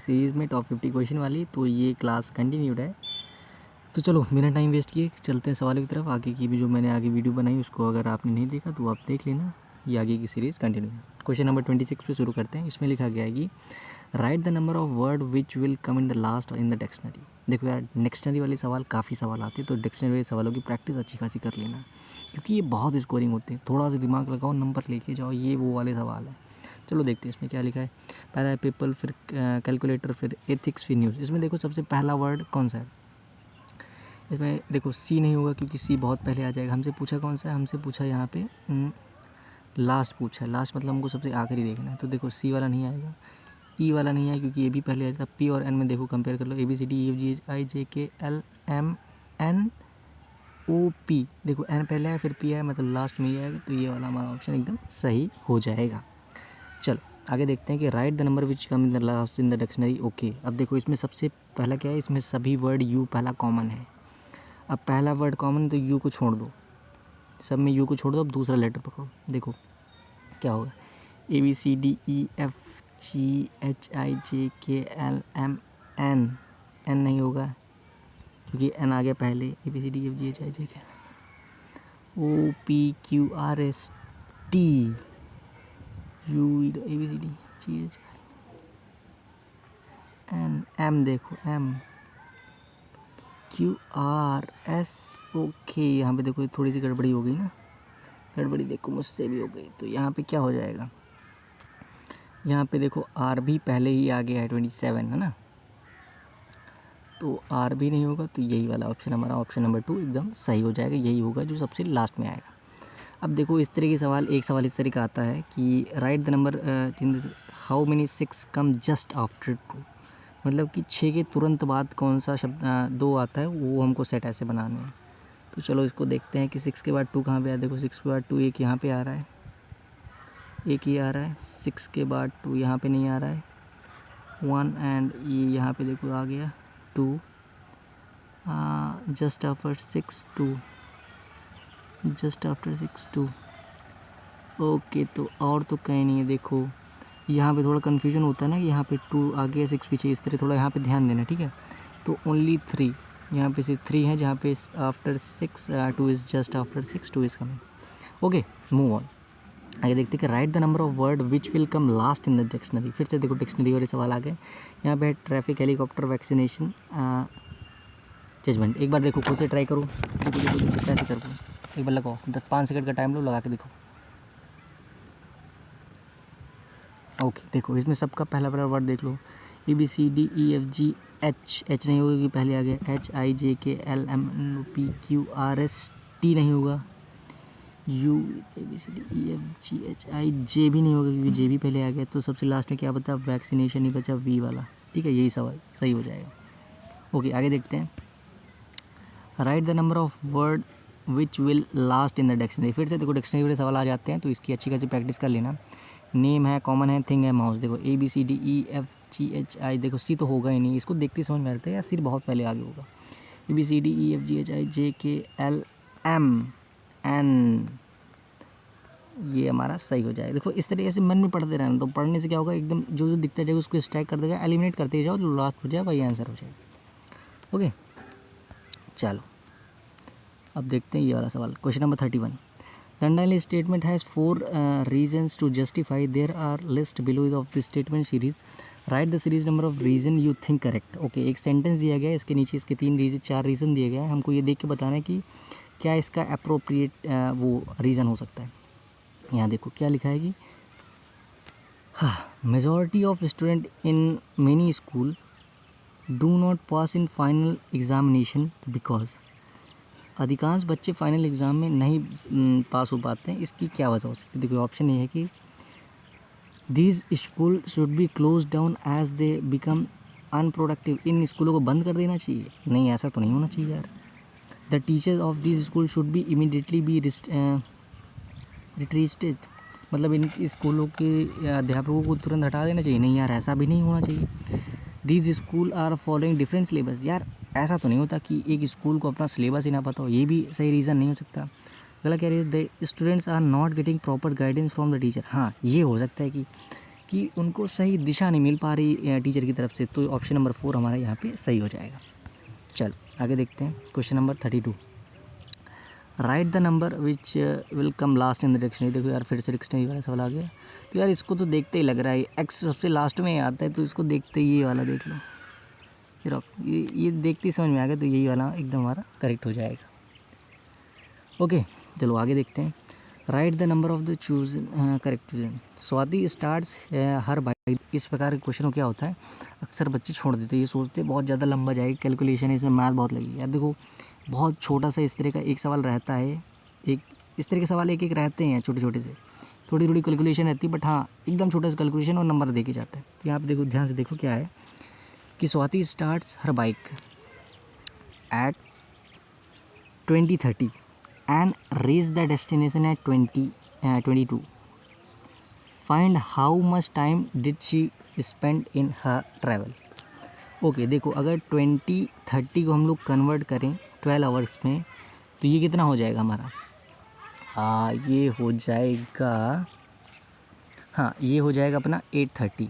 Series में top 50 question वाली, तो ये क्लास कंटिन्यूड है। तो चलो बिना टाइम वेस्ट किए चलते हैं सवालों की तरफ। आगे की भी जो मैंने आगे वीडियो बनाई उसको अगर आपने नहीं देखा तो आप देख लेना, ये आगे की सीरीज़ कंटिन्यू है। क्वेश्चन नंबर 26 पे शुरू करते हैं। इसमें लिखा गया है कि write the number of word which will come in the last in the dictionary. देखो यार, डिक्शनरी वाले सवाल काफ़ी सवाल आते हैं, तो डिक्शनरी वाले सवालों की प्रैक्टिस अच्छी खासी कर लेना, क्योंकि ये बहुत स्कोरिंग होते हैं। थोड़ा सा दिमाग लगाओ, नंबर लेके जाओ, ये वो वाले सवाल हैं। चलो देखते हैं इसमें क्या लिखा है। पहला है पीपल, फिर कैलकुलेटर, फिर एथिक्स, फिर न्यूज़। इसमें देखो सबसे पहला वर्ड कौन सा है। इसमें देखो सी नहीं होगा, क्योंकि सी बहुत पहले आ जाएगा। हमसे पूछा कौन सा है, हमसे पूछा यहाँ पे लास्ट पूछा है। लास्ट मतलब हमको सबसे आखिरी देखना है, तो देखो सी वाला नहीं आएगा। ई वाला नहीं है क्योंकि ये भी पहले आया था। पी और एन में देखो कंपेयर कर लो, A B C D E F G H I J K L M N O P. देखो एन पहले आया फिर पी आया, मतलब लास्ट में ही आएगा, तो ये वाला हमारा ऑप्शन एकदम सही हो जाएगा। चलो आगे देखते हैं कि write the number which come in the last in the dictionary. Okay, अब देखो इसमें सबसे पहला क्या है, इसमें सभी वर्ड यू पहला कॉमन है। अब पहला वर्ड कॉमन तो यू को छोड़ दो, सब में यू को छोड़ दो। अब दूसरा लेटर पकड़ो, देखो क्या होगा। A B C D E F G H I J K L M N. N नहीं होगा क्योंकि एन आ गया पहले। A B C D F G H I J K O P Q R S T U A B C D G H I N M. देखो M Q R S. Okay, यहाँ पे देखो थोड़ी सी गड़बड़ी हो गई ना, गड़बड़ी देखो मुझसे भी हो गई। तो यहाँ पे क्या हो जाएगा, यहाँ पे देखो आर भी पहले ही आ गया है 27 है ना, तो आर भी नहीं होगा, तो यही वाला ऑप्शन हमारा ऑप्शन नंबर 2 एकदम सही हो जाएगा। यही होगा जो सबसे लास्ट में आएगा। अब देखो इस तरह के सवाल, एक सवाल इस तरह का आता है कि write the number how many 6 come just after 2। मतलब कि 6 के तुरंत बाद कौन सा शब्द 2 आता है, वो हमको सेट ऐसे बनाने हैं। तो चलो इसको देखते हैं कि 6 के बाद 2 कहाँ पे आया। देखो 6 के बाद 2 एक यहाँ पे आ रहा है, एक ही आ रहा है। 6 के बाद 2 यहाँ पे नहीं आ रहा है, 1 एंड ये यहाँ पे देखो आ गया 2। Just after 6 2, just after 6 2। Okay, तो और तो कहीं नहीं है। देखो यहाँ पे थोड़ा कन्फ्यूजन होता है ना, यहाँ पे 2 आगे 6 पीछे, इस तरह थोड़ा यहाँ पे ध्यान देना, ठीक है। तो ओनली 3 यहाँ पे से 3 है, जहाँ पे after 6 2 is just after 6 2 is coming. Okay, move on. आगे देखते हैं कि write the number of word which will come last in the dictionary. फिर से देखो डिक्शनरी वाले सवाल आ गए। यहाँ पे ट्रैफिक, हेलीकॉप्टर, वैक्सीनेशन, जजमेंट। एक बार देखो खुद से ट्राई करो, कैसे कर पाऊँ। एक बार लगाओ, 5 सेकंड का टाइम लो, लगा के देखो। ओके, देखो इसमें सबका पहला वर्ड देख लो। A B C D E F G H. H नहीं होगा क्योंकि पहले आ गया। H I J K L M N O P Q R S T नहीं होगा। U A B C D E F G H I J भी नहीं होगा क्योंकि जे भी पहले आ गया। तो सबसे लास्ट में क्या बता, वैक्सीनेशन ही बचा, वी वाला, ठीक है। यही सवाल सही हो जाएगा। ओके, आगे देखते हैं। Right the number of word which will last in the dictionary. फिर से देखो डिक्शनरी वाले सवाल आ जाते हैं, तो इसकी अच्छी खासी प्रैक्टिस कर लेना। नेम है, कॉमन है, थिंग है, माउस। देखो A B C D E F G H I. देखो सी तो होगा ही नहीं, इसको देखते ही समझ में आता है यार, सी बहुत पहले आगे होगा। A B C D E F G H I J K L M N, ये हमारा सही हो जाएगा। देखो इस तरीके से मन में पढ़ते रहना, तो पढ़ने से क्या होगा, एकदम जो जो दिखता जाएगा उसको स्ट्राइक कर देगा, एलिमिनेट करते जाओ, तो लास्ट हो जाए वही आंसर हो जाएगा। ओके, चलो अब देखते हैं ये वाला सवाल। Question number 31। The underline statement has 4 reasons to justify there are list below of the statement series. Write the series number of reason you think correct. Okay, एक सेंटेंस दिया गया है, इसके नीचे इसके 4 रीज़न दिए गए हैं। हमको ये देख के बताना है कि क्या इसका अप्रोप्रिएट वो रीज़न हो सकता है। यहाँ देखो क्या लिखा है कि majority of student in many school do not pass in final examination because. अधिकांश बच्चे फाइनल एग्ज़ाम में नहीं पास हो पाते हैं, इसकी क्या वजह हो सकती है। देखो ऑप्शन ये है कि these school should be close down as they become unproductive. इन स्कूलों को बंद कर देना चाहिए। नहीं, ऐसा तो नहीं होना चाहिए यार। The teachers of this school should be immediately be retreated. मतलब इन स्कूलों के अध्यापकों को तुरंत हटा देना चाहिए। नहीं यार, ऐसा भी नहीं होना चाहिए। These school are following different syllabus. यार ऐसा तो नहीं होता कि एक स्कूल को अपना सिलेबस ही ना पता हो, ये भी सही रीज़न नहीं हो सकता। अगला कह रही है the students are not getting proper guidance from the teacher. हाँ, ये हो सकता है कि कि उनको सही दिशा नहीं मिल पा रही टीचर की तरफ से, तो ऑप्शन नंबर 4 हमारा यहाँ पे सही हो जाएगा। चल आगे देखते हैं question number 32। Right the number which will come last in the dictionary. देखो यार फिर से डिक्शनरी वाला सवाल आ गया। तो यार इसको तो देखते ही लग रहा है एक्स सबसे लास्ट में आता है, तो इसको देखते ही ये वाला देख लो, ये देखते ही समझ में आ गया, तो यही वाला एकदम हमारा करेक्ट हो जाएगा। ओके चलो आगे देखते हैं। Right the number of the choose correct chosen. Swati starts her bike. इस प्रकार के क्वेश्चन क्या होता है, अक्सर बच्चे छोड़ देते हैं, ये सोचते हैं बहुत ज़्यादा लंबा जाएगी कैलकुलेशन, इसमें मैथ बहुत लगेगी। यार देखो बहुत छोटा सा इस तरह का एक सवाल रहता है, एक इस तरह के सवाल एक एक रहते हैं छोटे छोटे से, थोड़ी थोड़ी कैलकुलेशन रहती है, बट हाँ एकदम छोटा सा कैलकुलेशन और नंबर देके जाता है। तो यहाँ पे देखो ध्यान से देखो क्या है कि Swati starts her bike at 20:30 and reach the destination at 22. Find how much time did she spend in her travel. Okay देखो अगर 20:30 को हम लोग कन्वर्ट करें 12 आवर्स में, तो ये कितना हो जाएगा हमारा, ये हो जाएगा, हाँ ये हो जाएगा अपना 8:30।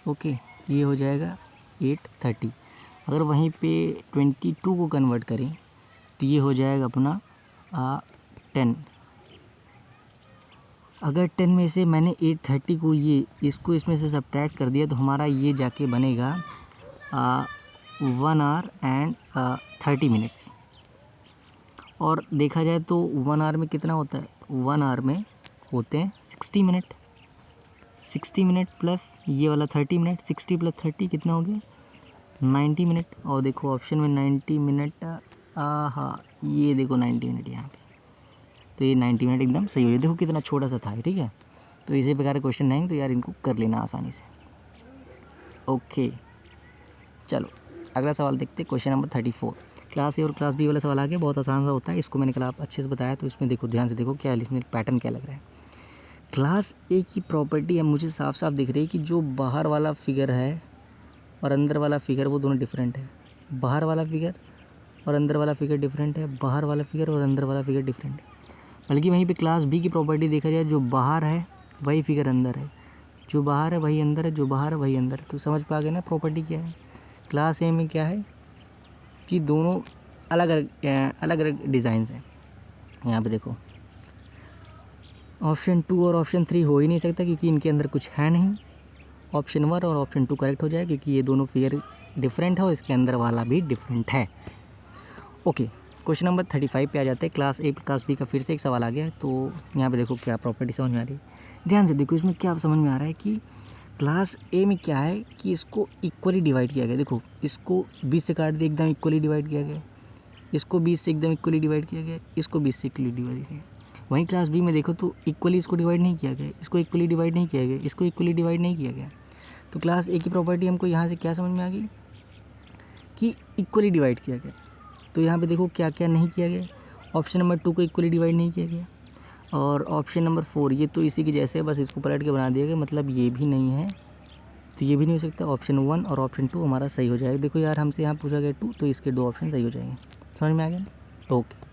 ओके ये हो जाएगा 8:30। अगर वहीं पे 22 को कन्वर्ट करें तो ये हो जाएगा अपना 10। अगर 10 में से मैंने 8:30 को इसको इसमें से सब्ट्रैक्ट कर दिया, तो हमारा ये जाके बनेगा 1 आवर एंड 30 मिनट्स। और देखा जाए तो 1 आवर में कितना होता है, 1 आवर में होते हैं 60 मिनट। 60 मिनट प्लस ये वाला 30 मिनट, 60 प्लस 30 कितना हो गया 90 मिनट। और देखो ऑप्शन में 90 मिनट, हाँ ये देखो 90 मिनट यहाँ पे, तो ये 90 मिनट एकदम सही हो गया। देखो कितना छोटा सा था, ठीक है। तो इसी प्रकार के क्वेश्चन रहेंगे, तो यार इनको कर लेना आसानी से। ओके चलो अगला सवाल देखते हैं, क्वेश्चन नंबर 34। क्लास ए और क्लास बी वाला सवाल आ गया, बहुत आसान सा होता है, इसको मैंने कल आप अच्छे से बताया। तो इसमें देखो ध्यान से देखो क्या इसमें पैटर्न क्या लग रहा है। क्लास ए की प्रॉपर्टी है, मुझे साफ साफ दिख रही है कि जो बाहर वाला फिगर है और अंदर वाला फिगर वो दोनों डिफरेंट है। बाहर वाला फिगर और अंदर वाला फिगर डिफरेंट है, बाहर वाला फिगर और अंदर वाला फिगर डिफरेंट है। बल्कि वहीं पे क्लास बी की प्रॉपर्टी देखा जाए, जो बाहर है वही फिगर अंदर है, जो बाहर है वही अंदर है, जो बाहर है वही अंदर है। तो समझ पा गए ना प्रॉपर्टी क्या है। क्लास ए में क्या है कि दोनों अलग अलग डिज़ाइंस हैं। यहाँ पे देखो ऑप्शन 2 और ऑप्शन 3 हो ही नहीं सकता, क्योंकि इनके अंदर कुछ है नहीं। ऑप्शन 1 और ऑप्शन 2 करेक्ट हो जाए, क्योंकि ये दोनों फिगर डिफरेंट है और इसके अंदर वाला भी डिफरेंट है। ओके क्वेश्चन नंबर 35 पे आ जाते हैं। क्लास ए क्लास बी का फिर से एक सवाल आ गया है। तो यहाँ पे देखो क्या प्रॉपर्टी समझ में आ रही है, ध्यान से देखो इसमें क्या समझ में आ रहा है कि क्लास ए में क्या है कि इसको इक्वली डिवाइड किया गया। देखो इसको 20 से काट दिया, एकदम इक्वली डिवाइड किया गया। इसको 20 से एकदम इक्वली डिवाइड किया गया, इसको 20 से इक्वली डिवाइड किया गया। वहीं क्लास बी में देखो तो इक्वली इसको डिवाइड नहीं किया गया, इसको इक्वली डिवाइड नहीं किया गया, इसको इक्वली डिवाइड नहीं किया गया। तो क्लास ए की प्रॉपर्टी हमको यहाँ से क्या समझ में आ गई कि इक्वली डिवाइड किया गया। तो यहाँ पे देखो क्या क्या नहीं किया गया। ऑप्शन नंबर 2 को इक्वली डिवाइड नहीं किया गया, और ऑप्शन नंबर 4 ये तो इसी के जैसे है, बस इसको पलट के बना दिया गया, मतलब ये भी नहीं है, तो ये भी नहीं हो सकता। ऑप्शन 1 और ऑप्शन 2 हमारा सही हो जाएगा। देखो यार हमसे यहाँ पूछा गया 2, तो इसके 2 ऑप्शन सही हो जाएंगे। समझ में आ गया। ओके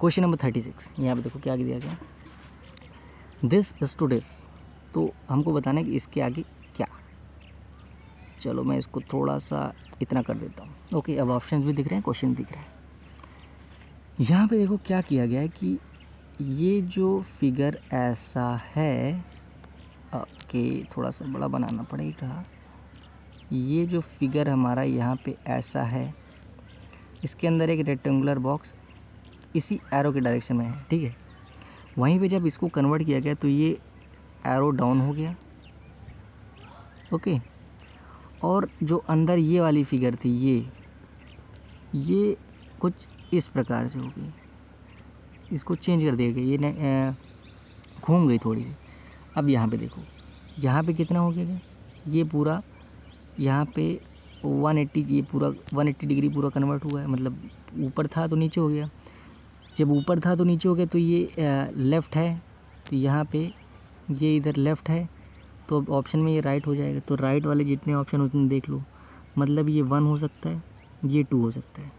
क्वेश्चन नंबर 36, यहाँ पे देखो क्या दिया गया, दिस इज टू दिस। तो हमको बताना है कि इसके आगे क्या। चलो मैं इसको थोड़ा सा इतना कर देता हूँ। ओके अब ऑप्शन भी दिख रहे हैं, क्वेश्चन दिख रहा है। यहाँ पे देखो क्या किया गया है कि ये जो फिगर ऐसा है, ओके थोड़ा सा बड़ा बनाना पड़ेगा। ये जो फिगर हमारा यहाँ पे ऐसा है, इसके अंदर एक रेक्टेंगुलर बॉक्स इसी एरो के डायरेक्शन में है, ठीक है। वहीं पे जब इसको कन्वर्ट किया गया तो ये एरो डाउन हो गया, ओके। और जो अंदर ये वाली फिगर थी ये कुछ इस प्रकार से हो गई, इसको चेंज कर दिया गया, ये घूम गई थोड़ी सी। अब यहाँ पे देखो, यहाँ पे कितना हो गया, ये पूरा यहाँ पे 180, ये पूरा 180 डिग्री पूरा कन्वर्ट हुआ है। मतलब ऊपर था तो नीचे हो गया, जब ऊपर था तो नीचे हो गया। तो ये लेफ़्ट है, तो यहाँ पे ये इधर लेफ़्ट है, तो अब ऑप्शन में ये राइट हो जाएगा। तो राइट वाले जितने ऑप्शन उतने देख लो, मतलब ये 1 हो सकता है, ये 2 हो सकता है,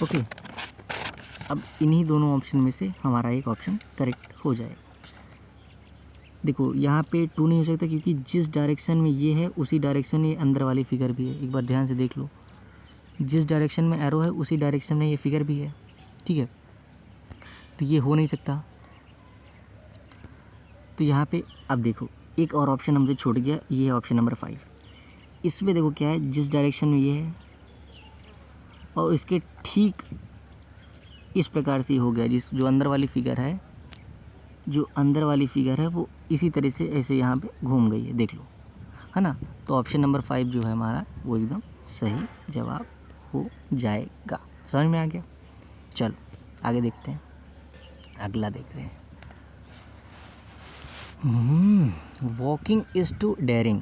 ओके। अब इन्हीं दोनों ऑप्शन में से हमारा एक ऑप्शन करेक्ट हो जाएगा। देखो यहाँ पे 2 नहीं हो सकता क्योंकि जिस डायरेक्शन में ये है उसी डायरेक्शन में ये अंदर वाली फिगर भी है। एक बार ध्यान से देख लो, जिस डायरेक्शन में एरो है उसी डायरेक्शन में ये फिगर भी है, ठीक है। तो ये हो नहीं सकता। तो यहाँ पे अब देखो एक और ऑप्शन हमसे छूट गया, ये है ऑप्शन नंबर 5। इसमें देखो क्या है, जिस डायरेक्शन में ये है और इसके ठीक इस प्रकार से हो गया, जिस जो अंदर वाली फिगर है, जो अंदर वाली फिगर है वो इसी तरह से ऐसे यहाँ पे घूम गई है, देख लो, है ना। तो ऑप्शन नंबर 5 जो है हमारा वो एकदम सही जवाब हो जाएगा। समझ में आ गया? चलो आगे देखते हैं, अगला देख रहे हैं। Walking is too daring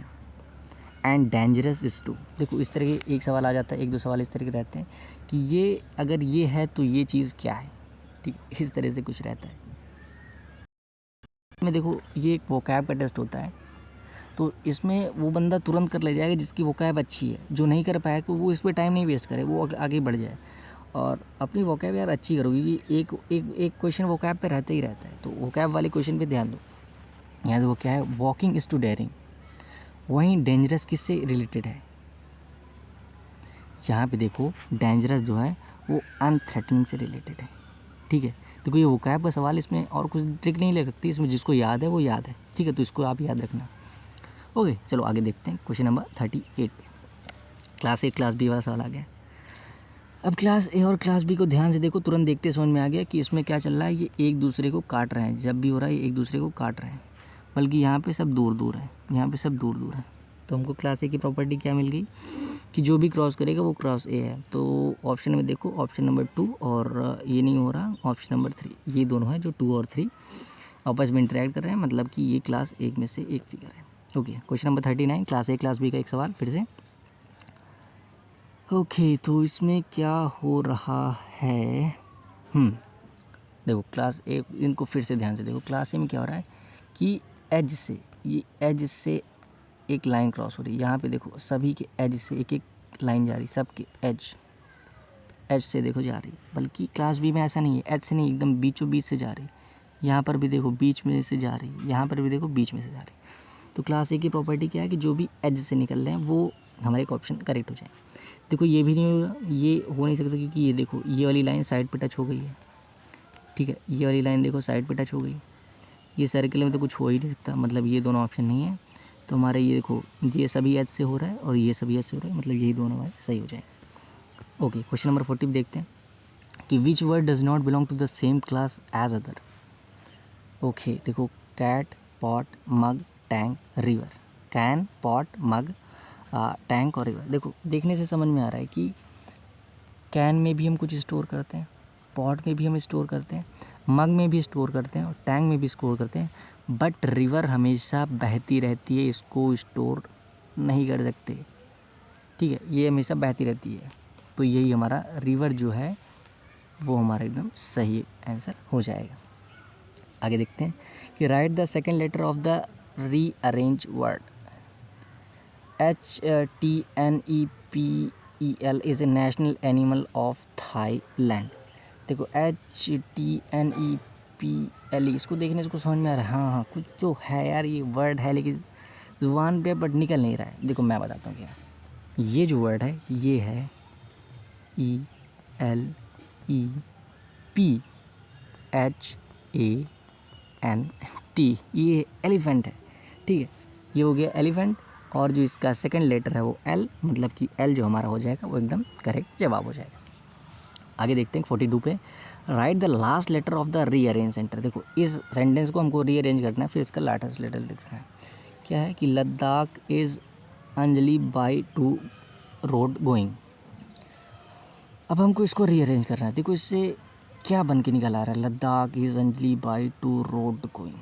and dangerous is too. देखो इस तरह के एक सवाल आ जाता है, एक दो सवाल इस तरह के रहते हैं कि ये अगर ये है तो ये चीज़ क्या है, ठीक है, इस तरह से कुछ रहता है। में देखो ये एक वोकैब का टेस्ट होता है, तो इसमें वो बंदा तुरंत कर ले जाएगा जिसकी वोकैब अच्छी है। जो नहीं कर पाएगा वो इस पर टाइम नहीं वेस्ट करे, वो आगे बढ़ जाए और अपनी वोकैब यार अच्छी करो, क्योंकि एक क्वेश्चन वोकैब पे रहता ही रहता है। तो वोकैब वाले क्वेश्चन पे ध्यान दो। यहाँ देखो क्या है, वॉकिंग इज़ टू डेयरिंग, वहीं डेंजरस किससे रिलेटेड है? यहाँ पे देखो डेंजरस जो है वो अनथ्रेटनिंग से रिलेटेड है, ठीक है। देखो ये वोकैब का सवाल, इसमें और कुछ ट्रिक नहीं लग सकती, इसमें जिसको याद है वो याद है, ठीक है। तो इसको आप याद रखना। ओके चलो आगे देखते हैं। क्वेश्चन नंबर 38 पे क्लास ए क्लास बी वाला सवाल आ गया। अब क्लास ए और क्लास बी को ध्यान से देखो, तुरंत देखते समझ में आ गया कि इसमें क्या चल रहा है। ये एक दूसरे को काट रहे हैं, जब भी हो रहा है ये एक दूसरे को काट रहे हैं, बल्कि यहाँ पे सब दूर दूर है, यहाँ पे सब दूर दूर है। तो हमको क्लास ए की प्रॉपर्टी क्या मिल गई कि जो भी क्रॉस करेगा वो क्रॉस ए है। तो ऑप्शन में देखो ऑप्शन नंबर 2 और ये नहीं हो रहा, ऑप्शन नंबर 3, ये दोनों है जो 2 और 3 आपस में इंटरेक्ट कर रहे हैं, मतलब कि ये क्लास एक में से एक फिगर है। Okay question number 39 class A class B का एक सवाल फिर से। ओके तो इसमें क्या हो रहा है, देखो क्लास ए, इनको फिर से ध्यान से देखो। क्लास ए में क्या हो रहा है कि एज से, ये एज से एक लाइन क्रॉस हो रही है। यहाँ पे देखो सभी के एज से एक एक लाइन जा रही, सबके एज से देखो जा रही। बल्कि क्लास बी में ऐसा नहीं है, एज से नहीं, एकदम बीचों बीच से जा रही। यहाँ पर भी देखो बीच में से जा रही, यहाँ पर भी देखो बीच में से जा रही। तो क्लास ए की प्रॉपर्टी क्या है कि जो भी एज से निकल रहे हैं वो हमारे एक ऑप्शन करेक्ट हो जाए। देखो ये भी नहीं होगा, ये हो नहीं सकता क्योंकि ये देखो ये वाली लाइन साइड पे टच हो गई है, ठीक है। ये वाली लाइन देखो साइड पे टच हो गई, ये सर्कल में तो कुछ हो ही नहीं सकता, मतलब ये दोनों ऑप्शन नहीं है। तो हमारे ये देखो ये सभी एज से हो रहा है और ये सभी एज से हो रहा है, मतलब यही दोनों हमारे सही हो जाएगा। ओके क्वेश्चन नंबर 40 देखते हैं कि which word does not belong to the same class as other. Okay देखो cat, pot, mug, tank, river. Can, pot, mug, tank और रिवर। देखो देखने से समझ में आ रहा है कि कैन में भी हम कुछ स्टोर करते हैं, पॉट में भी हम स्टोर करते हैं, मग में भी स्टोर करते हैं और टैंक में भी स्टोर करते हैं, बट रिवर हमेशा बहती रहती है, इसको स्टोर नहीं कर सकते, ठीक है। ये हमेशा बहती रहती है, तो यही हमारा रिवर जो है वो हमारा एकदम सही आंसर हो जाएगा। आगे देखते हैं कि write the second letter of the rearrange word. HTNEPEL is a national animal of Thailand. देखो HTNEPL, इसको देखने से कुछ समझ में आ रहा है, हाँ कुछ तो है यार, ये वर्ड है लेकिन जुबान पे बट निकल नहीं रहा है। देखो मैं बताता हूँ क्या, ये जो वर्ड है ये है ELEPHANT, ये एलिफेंट है, ठीक है। ये हो गया एलिफेंट और जो इसका सेकंड लेटर है वो एल, मतलब कि एल जो हमारा हो जाएगा वो एकदम करेक्ट जवाब हो जाएगा। आगे देखते हैं 42 पे write the last letter of the rearrange centre. देखो इस सेंटेंस को हमको रीअरेंज करना है, फिर इसका लास्ट लेटर लिखना है। क्या है कि Ladakh is Anjali by to road going. अब हमको इसको रीअरेंज करना है। देखो इससे क्या बन के निकल आ रहा है, Ladakh is Anjali by to road going,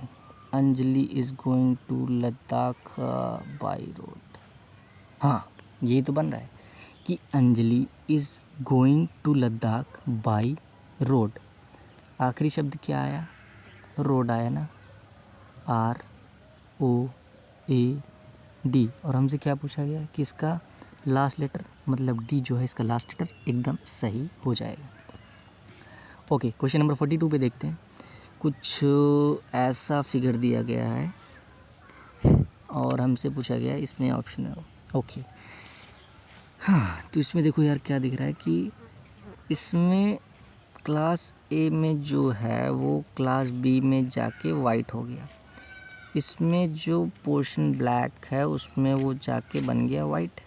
Anjali is going to Ladakh by road. हाँ यही तो बन रहा है कि Anjali is going to Ladakh by road. आखिरी शब्द क्या आया, रोड आया ना, ROAD। और हमसे क्या पूछा गया कि इसका लास्ट लेटर मतलब डी जो है इसका लास्ट लेटर एकदम सही हो जाएगा। ओके क्वेश्चन नंबर 42 पे देखते हैं। कुछ ऐसा फिगर दिया गया है और हमसे पूछा गया इसमें ऑप्शन है ओके। हाँ तो इसमें देखो यार क्या दिख रहा है कि इसमें क्लास ए में जो है वो क्लास बी में जाके वाइट हो गया, इसमें जो पोर्शन ब्लैक है उसमें वो जाके बन गया वाइट।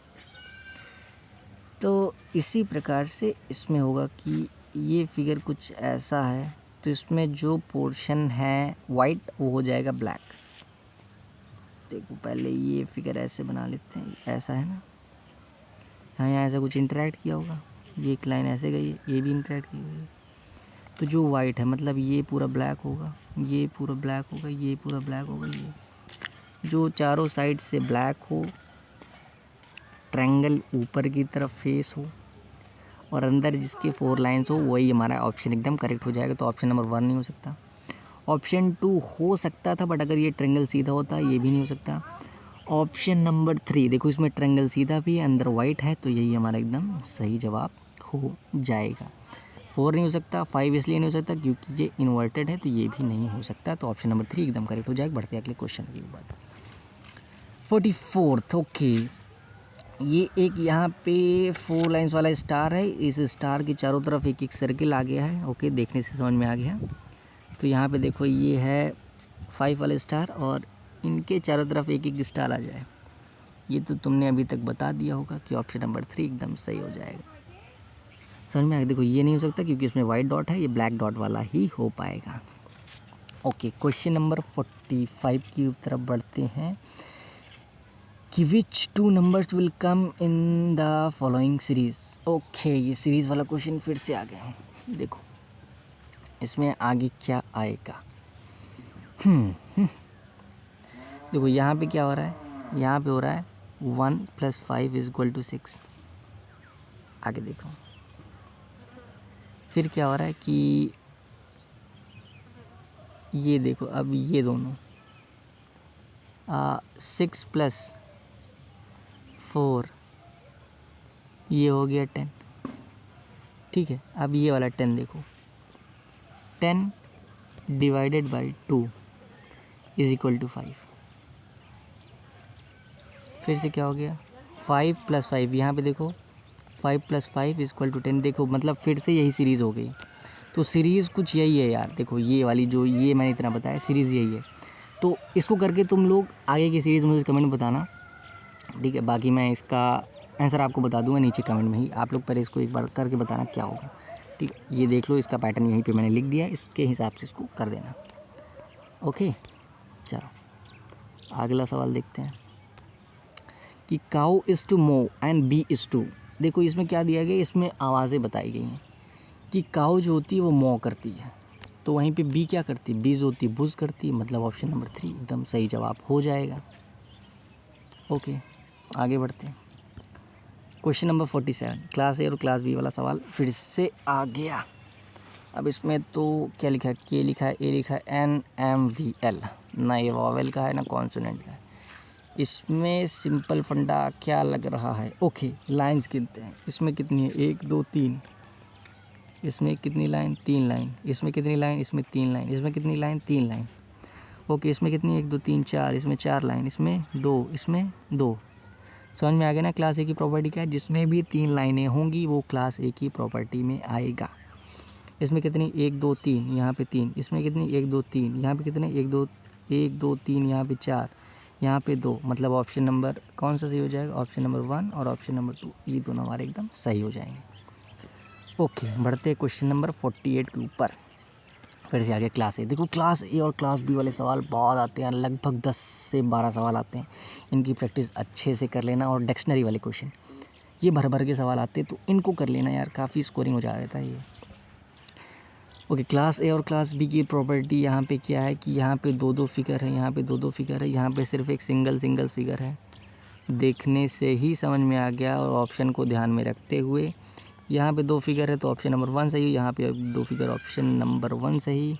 तो इसी प्रकार से इसमें होगा कि ये फिगर कुछ ऐसा है, तो इसमें जो पोर्शन है वाइट वो हो जाएगा ब्लैक। देखो पहले ये फिगर ऐसे बना लेते हैं, ऐसा है ना, यहाँ ऐसा कुछ इंटरेक्ट किया होगा, ये एक लाइन ऐसे गई है, ये भी इंटरेक्ट की हुई है। तो जो वाइट है मतलब ये पूरा ब्लैक होगा, ये पूरा ब्लैक होगा, ये पूरा ब्लैक होगा, ये जो चारों साइड से ब्लैक हो, ट्रायंगल ऊपर की तरफ फेस हो और अंदर जिसके 4 लाइन्स हो, वही हमारा ऑप्शन एकदम करेक्ट हो जाएगा। तो ऑप्शन नंबर 1 नहीं हो सकता, ऑप्शन 2 हो सकता था बट अगर ये ट्रायंगल सीधा होता ये भी नहीं हो सकता। ऑप्शन नंबर 3 देखो इसमें ट्रायंगल सीधा भी है, अंदर वाइट है, तो यही हमारा एकदम सही जवाब हो जाएगा। 4 नहीं हो सकता, 5 इसलिए नहीं हो सकता क्योंकि ये इन्वर्टेड है, तो ये भी नहीं हो सकता। तो ऑप्शन नंबर 3 एकदम करेक्ट हो जाएगा। बढ़ते अगले क्वेश्चन के ऊपर। 44 ओके, ये एक यहाँ पे 4 लाइन्स वाला स्टार है, इस स्टार के चारों तरफ एक एक सर्किल आ गया है। ओके देखने से समझ में आ गया। तो यहाँ पे देखो ये है 5 वाला स्टार और इनके चारों तरफ एक एक स्टार आ जाए, ये तो तुमने अभी तक बता दिया होगा कि ऑप्शन नंबर 3 एकदम सही हो जाएगा। समझ में आ गया। देखो ये नहीं हो सकता क्योंकि इसमें वाइट डॉट है, ये ब्लैक डॉट वाला ही हो पाएगा। ओके क्वेश्चन नंबर 45 की तरफ बढ़ते हैं कि विच 2 numbers will come in the following series. Okay ये सीरीज़ वाला क्वेश्चन फिर से आ गया है। देखो इसमें आगे क्या आएगा। देखो यहाँ पे क्या हो रहा है, यहाँ पे हो रहा है 1 + 5 = 6। आगे देखो फिर क्या हो रहा है कि ये देखो अब ये दोनों 6 + 4 ये हो गया 10। ठीक है अब ये वाला 10 देखो, 10 / 2 = 5। फिर से क्या हो गया 5 + 5, यहाँ पे देखो 5 + 5 = 10। देखो मतलब फिर से यही सीरीज़ हो गई। तो सीरीज़ कुछ यही है यार, देखो ये वाली जो ये मैंने इतना बताया सीरीज़ यही है। तो इसको करके तुम लोग आगे की सीरीज़ मुझे कमेंट में बताना, ठीक है। बाकी मैं इसका आंसर आपको बता दूंगा नीचे कमेंट में ही, आप लोग पहले इसको एक बार करके बताना क्या होगा, ठीक है। ये देख लो इसका पैटर्न यहीं पे मैंने लिख दिया है, इसके हिसाब से इसको कर देना। ओके चलो अगला सवाल देखते हैं कि काऊ इज़ टू मो एंड बी इज़ टू। देखो इसमें क्या दिया गया, इसमें आवाज़ें बताई गई हैं कि काऊ जो होती है वो मो करती है, तो वहीं पे बी क्या करती है, बी जो होती है बुज़ करती है, मतलब ऑप्शन नंबर 3 एकदम सही जवाब हो जाएगा। ओके आगे बढ़ते हैं। क्वेश्चन नंबर 47 क्लास ए और क्लास बी वाला सवाल फिर से आ गया। अब इसमें तो क्या लिखा है, के लिखा है, ए लिखा है, NMVL, ना ये वॉवेल का है ना कॉन्सोनेंट का है। इसमें सिंपल फंडा क्या लग रहा है। ओके लाइंस गिनते हैं, इसमें कितनी है 1 2 3, इसमें कितनी लाइन 3 लाइन, इसमें कितनी लाइन, इसमें 3 लाइन, इसमें कितनी लाइन 3 लाइन। ओके इसमें कितनी 1 2 3 4, इसमें 4 लाइन, इसमें 2, इसमें 2। समझ में आ गया ना क्लास ए की प्रॉपर्टी क्या है, जिसमें भी 3 लाइनें होंगी वो क्लास ए की प्रॉपर्टी में आएगा। इसमें कितनी 1 2 3, यहाँ पे 3, इसमें कितनी 1 2 3, यहाँ पे कितने 1 2 3, यहाँ पे 4, यहाँ पे 2, मतलब ऑप्शन नंबर कौन सा सही हो जाएगा, ऑप्शन नंबर 1 और ऑप्शन नंबर 2 ये दोनों हमारे एकदम सही हो जाएंगे। ओके बढ़ते हैं क्वेश्चन नंबर 48 के ऊपर। फिर से आगे क्लास ए। देखो क्लास ए और क्लास बी वाले सवाल बहुत आते हैं, लगभग 10 से 12 सवाल आते हैं। इनकी प्रैक्टिस अच्छे से कर लेना, और डिक्शनरी वाले क्वेश्चन ये भर भर के सवाल आते हैं, तो इनको कर लेना यार, काफ़ी स्कोरिंग हो जाता है ये। ओके क्लास ए और क्लास बी की प्रॉपर्टी यहाँ पे क्या है कि यहाँ पे 2 फिगर है, यहाँ पे 2 फिगर है, यहाँ पे सिर्फ एक सिंगल फिगर है। देखने से ही समझ में आ गया, और ऑप्शन को ध्यान में रखते हुए यहाँ पे 2 फिगर है तो ऑप्शन नंबर 1 सही, यहाँ पे 2 फिगर ऑप्शन नंबर 1 सही।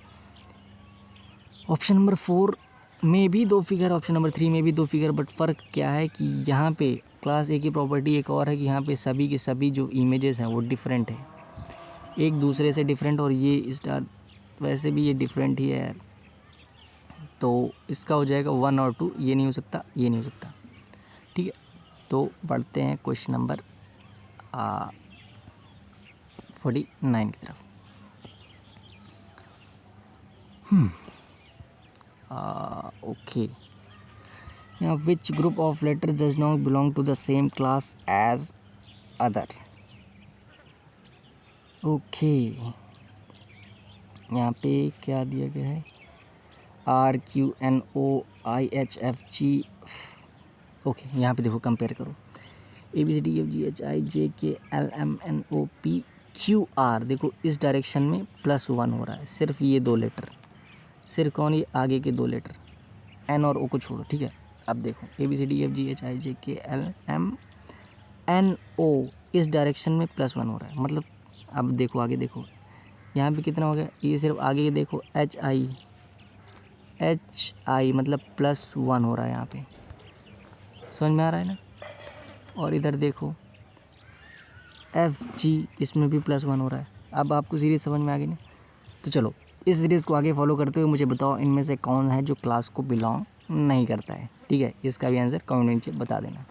ऑप्शन नंबर 4 में भी 2 फिगर, ऑप्शन नंबर 3 में भी 2 फिगर, बट फ़र्क क्या है कि यहाँ पे क्लास ए की प्रॉपर्टी एक और है कि यहाँ पे सभी के सभी जो इमेजेस हैं वो डिफरेंट है, एक दूसरे से डिफरेंट, और ये स्टार वैसे भी ये डिफरेंट ही है यार। तो इसका हो जाएगा 1 और 2, ये नहीं हो सकता, ये नहीं हो सकता। ठीक है, तो बढ़ते हैं क्वेश्चन नंबर 49 की तरफ। ओके, यहाँ which group of letter does not belong to the same class as other. Okay, यहाँ पे क्या दिया गया है, RQNOIHFG। ओके, यहाँ पे देखो कंपेयर करो, ABCDFGHIJKLMNOPQR। देखो इस डायरेक्शन में +1 हो रहा है, सिर्फ ये 2 लेटर, सिर्फ कौन, ये आगे के 2 लेटर N और O को छोड़ो। ठीक है, अब देखो ABCDFGHIJKLMNO इस डायरेक्शन में +1 हो रहा है, मतलब अब देखो आगे देखो, यहाँ पे कितना हो गया, ये सिर्फ आगे देखो HI मतलब +1 हो रहा है यहाँ पे, समझ में आ रहा है ना। और इधर देखो FG, इसमें भी +1 हो रहा है। अब आपको सीरीज समझ में आ गई ना। तो चलो इस सीरीज़ को आगे फॉलो करते हुए मुझे बताओ इनमें से कौन है जो क्लास को बिलोंग नहीं करता है। ठीक है, इसका भी आंसर कमेंट नीचे बता देना।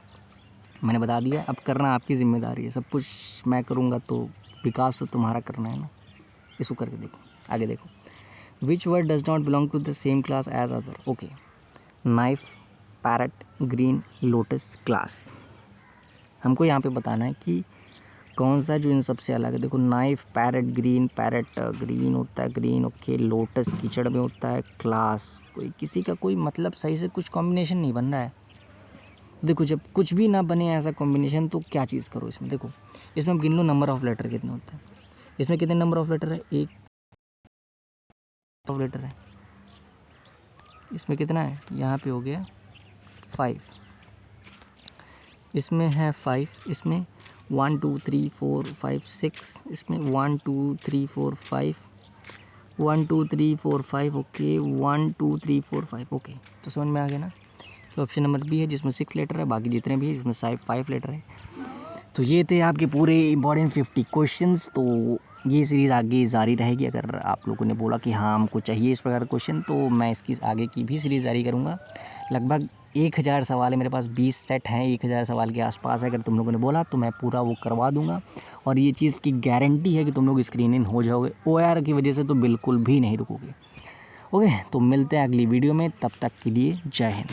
मैंने बता दिया, अब करना आपकी ज़िम्मेदारी है, सब कुछ मैं करूँगा तो विकास तो तुम्हारा करना है ना। इसको करके देखो, आगे देखो, which word does not belong to the same class as other. Okay, knife, parrot, green, lotus, class. हमको यहाँ पे बताना है कि कौन सा जो इन सबसे अलग है। देखो नाइफ, पैरट ग्रीन होता है, ग्रीन। ओके, लोटस कीचड़ में होता है, क्लास कोई किसी का कोई मतलब सही से कुछ कॉम्बिनेशन नहीं बन रहा है। देखो जब कुछ भी ना बने ऐसा कॉम्बिनेशन तो क्या चीज़ करो इसमें। देखो इसमें गिन लो नंबर ऑफ लेटर कितने होते हैं, इसमें कितने नंबर ऑफ लेटर है, 1 ऑफ लेटर है, इसमें कितना है, यहाँ पे हो गया 5, इसमें है 5, इसमें 1 2 3 4 5 6, इसमें 1 2 3 4 5, 1 2 3 4 5। ओके, 1 2 3 4 5। ओके, तो समझ में आ गया ना। तो ऑप्शन नंबर बी है जिसमें 6 लेटर है, बाकी जितने भी है जिसमें 5 लेटर है। तो ये थे आपके पूरे इंपॉर्टेंट 50 क्वेश्चंस। तो ये सीरीज़ आगे जारी रहेगी। अगर आप लोगों ने बोला कि हाँ हमको चाहिए इस प्रकार क्वेश्चन, तो मैं इसकी आगे की भी सीरीज़ जारी करूँगा। लगभग 1000 सवाल है मेरे पास, 20 सेट हैं, 1000 सवाल के आसपास है। अगर तुम लोगों ने बोला तो मैं पूरा वो करवा दूँगा, और ये चीज़ की गारंटी है कि तुम लोग स्क्रीन इन हो जाओगे। OR की वजह से तो बिल्कुल भी नहीं रुकोगे। ओके, तो मिलते हैं अगली वीडियो में, तब तक के लिए जय हिंद।